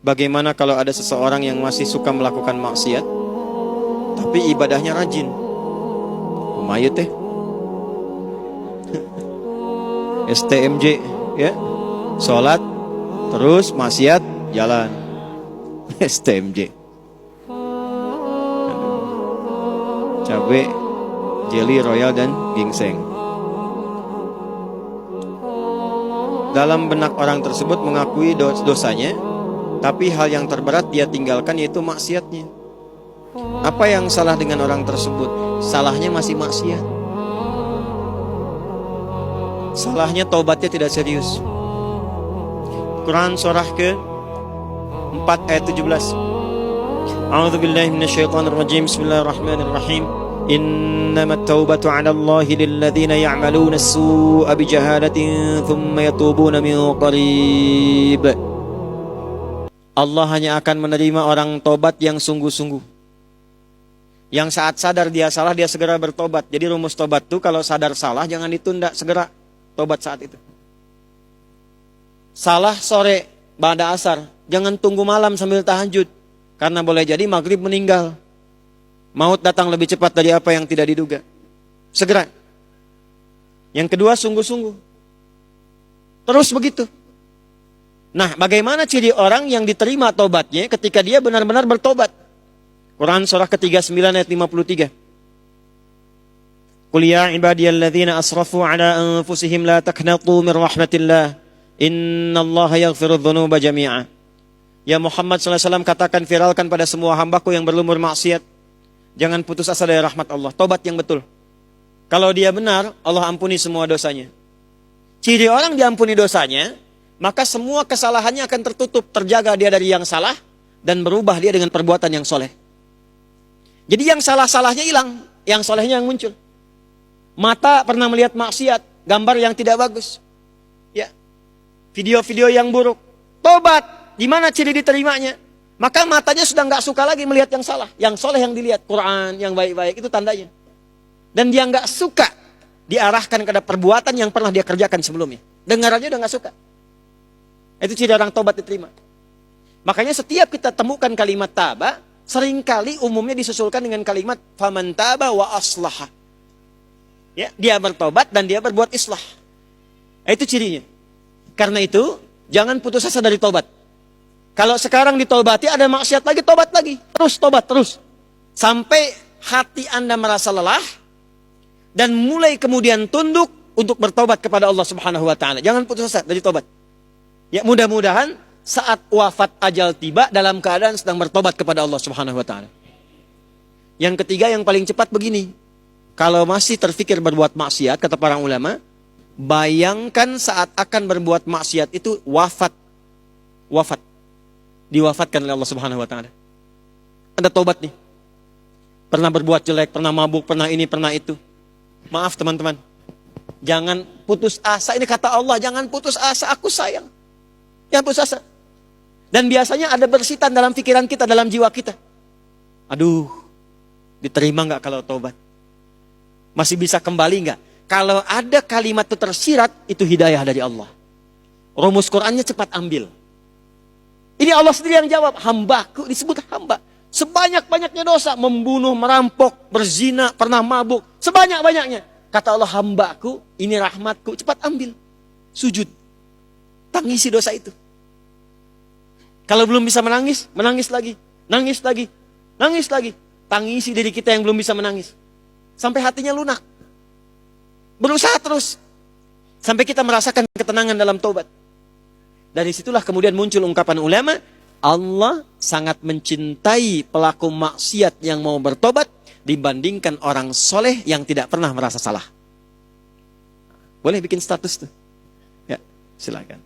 Bagaimana kalau ada seseorang yang masih suka melakukan maksiat, tapi ibadahnya rajin? Lumayan teh. STMJ, ya, sholat, terus maksiat, jalan. STMJ. Cabai, jelly, royal, dan ginseng. Dalam benak orang tersebut mengakui dosanya, tapi hal yang terberat dia tinggalkan yaitu maksiatnya. Apa yang salah dengan orang tersebut? Salahnya masih maksiat. Salahnya taubatnya tidak serius. Quran surah ke-4 ayat 17. A'udzubillahi minasyaitonirrajim. Bismillahirrahmanirrahim. Innamat taubatu 'ala Allahi lilladzina ya'maluna as-su'a bijahalatin thumma yatubuna min qarib. Allah hanya akan menerima orang tobat yang sungguh-sungguh. Yang saat sadar dia salah, dia segera bertobat. Jadi rumus tobat itu kalau sadar salah jangan ditunda, segera tobat saat itu. Salah sore, ba'da asar, jangan tunggu malam sambil tahajud. Karena boleh jadi maghrib meninggal. Maut datang lebih cepat dari apa yang tidak diduga. Segera. Yang kedua, sungguh-sungguh. Terus begitu. Nah, bagaimana ciri orang yang diterima tobatnya ketika dia benar-benar bertobat? Quran surah ke-39 ayat 53. Qul ya ibadiyalladzina asrafu ala anfusihim la taqnatu min rahmatillah. Innallaha yaghfiru dzunuba jami'a. Ya Muhammad SAW, katakan, viralkan pada semua hambaku yang berlumur maksiat, jangan putus asa dari rahmat Allah. Tobat yang betul. Kalau dia benar, Allah ampuni semua dosanya. Ciri orang diampuni dosanya, maka semua kesalahannya akan tertutup, terjaga dia dari yang salah, dan berubah dia dengan perbuatan yang soleh. Jadi yang salah-salahnya hilang, yang solehnya yang muncul. Mata pernah melihat maksiat, gambar yang tidak bagus, ya, video-video yang buruk. Tobat, di mana ciri diterimanya? Maka matanya sudah nggak suka lagi melihat yang salah, yang soleh yang dilihat, Quran yang baik-baik, itu tandanya. Dan dia nggak suka diarahkan kepada perbuatan yang pernah dia kerjakan sebelumnya. Dengar aja udah nggak suka. Itu ciri orang tobat diterima. Makanya setiap kita temukan kalimat taba, seringkali umumnya disusulkan dengan kalimat faman taba wa aslaha. Ya, dia bertobat dan dia berbuat islah. Itu cirinya. Karena itu, jangan putus asa dari tobat. Kalau sekarang ditobati ada maksiat lagi, tobat lagi. Terus tobat, terus. Sampai hati Anda merasa lelah dan mulai kemudian tunduk untuk bertobat kepada Allah Subhanahu wa taala. Jangan putus asa dari tobat. Ya, mudah-mudahan saat wafat ajal tiba dalam keadaan sedang bertobat kepada Allah Subhanahu wa taala. Yang ketiga yang paling cepat begini. Kalau masih terfikir berbuat maksiat, kata para ulama, bayangkan saat akan berbuat maksiat itu wafat. Wafat. Diwafatkan oleh Allah Subhanahu wa taala. Anda tobat nih. Pernah berbuat jelek, pernah mabuk, pernah ini, pernah itu. Maaf teman-teman. Jangan putus asa. Ini kata Allah, jangan putus asa, aku sayang. Jangan putus asa. Dan biasanya ada bersitan dalam pikiran kita, dalam jiwa kita. Aduh, diterima nggak kalau tobat? Masih bisa kembali nggak? Kalau ada kalimat itu tersirat, itu hidayah dari Allah. Rumus Qur'annya cepat ambil. Ini Allah sendiri yang jawab. Hambaku, disebut hamba. Sebanyak-banyaknya dosa, membunuh, merampok, berzina, pernah mabuk, sebanyak-banyaknya. Kata Allah, hambaku, ini rahmatku, cepat ambil. Sujud. Tangisi dosa itu. Kalau belum bisa menangis, menangis lagi. Nangis lagi. Nangis lagi. Tangisi diri kita yang belum bisa menangis. Sampai hatinya lunak. Berusaha terus. Sampai kita merasakan ketenangan dalam tobat. Dari situlah kemudian muncul ungkapan ulama, Allah sangat mencintai pelaku maksiat yang mau bertobat dibandingkan orang soleh yang tidak pernah merasa salah. Boleh bikin status tuh? Ya, silakan.